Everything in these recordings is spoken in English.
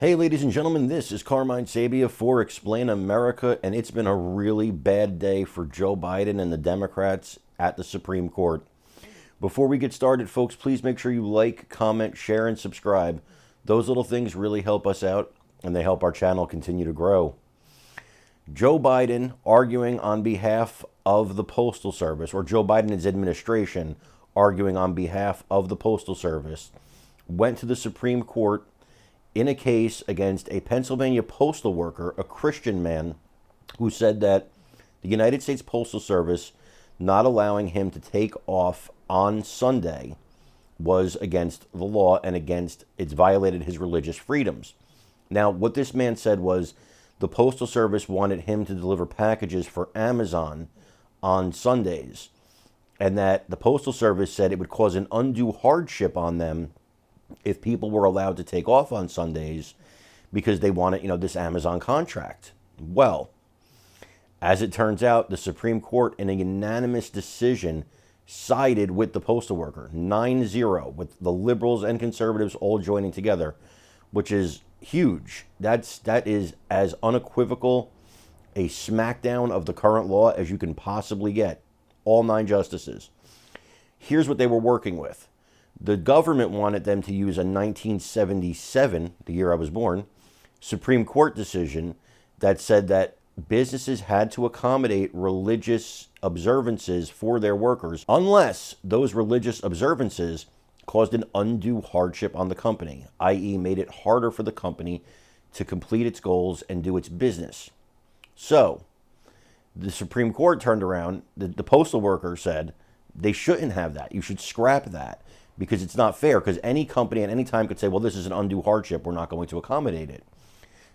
Hey, ladies and gentlemen, this is Carmine Sabia for Explain America, and it's been a really bad day for Joe Biden and the Democrats at the Supreme Court. Before we get started, folks, please make sure you like, comment, share, and subscribe. Those little things really help us out, and they help our channel continue to grow. Joe Biden arguing on behalf of the Postal Service, or Joe Biden's administration arguing on behalf of the Postal Service, went to the Supreme Court in a case against a Pennsylvania postal worker, a Christian man, who said that the United States Postal Service not allowing him to take off on Sunday was against the law and it's violated his religious freedoms. Now, what this man said was the Postal Service wanted him to deliver packages for Amazon on Sundays, and that the Postal Service said it would cause an undue hardship on them if people were allowed to take off on Sundays because they wanted, this Amazon contract. Well, as it turns out, the Supreme Court, in a unanimous decision, sided with the postal worker, 9-0, with the liberals and conservatives all joining together, which is huge. That is as unequivocal a smackdown of the current law as you can possibly get. All 9 justices. Here's what they were working with. The government wanted them to use a 1977, the year I was born, Supreme Court decision that said that businesses had to accommodate religious observances for their workers unless those religious observances caused an undue hardship on the company, i.e. made it harder for the company to complete its goals and do its business. So, the Supreme Court turned around, the postal worker said, they shouldn't have that. You should scrap that. Because it's not fair, because any company at any time could say, well, this is an undue hardship, we're not going to accommodate it.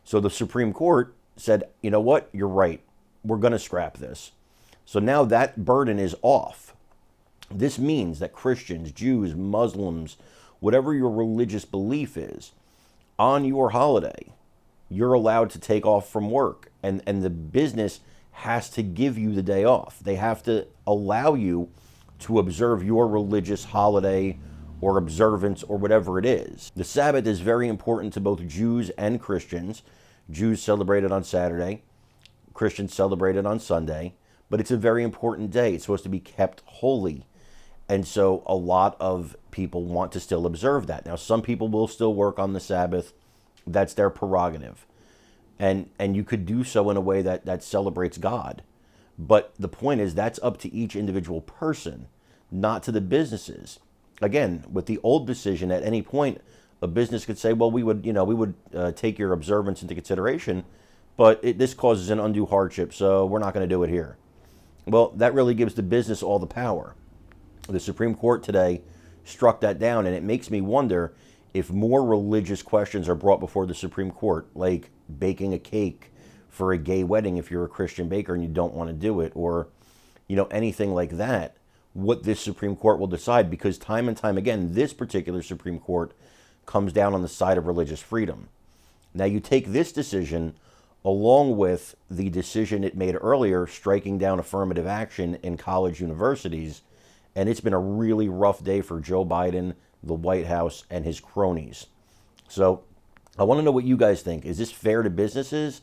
So the Supreme Court said, you know what, you're right, we're going to scrap this. So now that burden is off. This means that Christians, Jews, Muslims, whatever your religious belief is, on your holiday, you're allowed to take off from work. And the business has to give you the day off. They have to allow you to observe your religious holiday or observance or whatever it is. The Sabbath is very important to both Jews and Christians. Jews celebrate it on Saturday, Christians celebrate it on Sunday, but it's a very important day. It's supposed to be kept holy. And so a lot of people want to still observe that. Now, some people will still work on the Sabbath. That's their prerogative. And you could do so in a way that celebrates God. But the point is that's up to each individual person, not to the businesses. Again, with the old decision, at any point, a business could say, well, we would take your observance into consideration, but this causes an undue hardship, so we're not going to do it here. Well, that really gives the business all the power. The Supreme Court today struck that down, and it makes me wonder if more religious questions are brought before the Supreme Court, like baking a cake for a gay wedding if you're a Christian baker and you don't want to do it, or anything like that, what this Supreme Court will decide, because time and time again, this particular Supreme Court comes down on the side of religious freedom. Now, you take this decision along with the decision it made earlier, striking down affirmative action in college universities, and it's been a really rough day for Joe Biden, the White House, and his cronies. So I want to know what you guys think. Is this fair to businesses?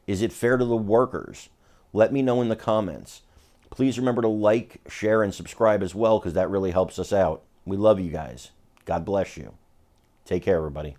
Is it fair to the workers? Let me know in the comments. Please remember to like, share, and subscribe as well, because that really helps us out. We love you guys. God bless you. Take care, everybody.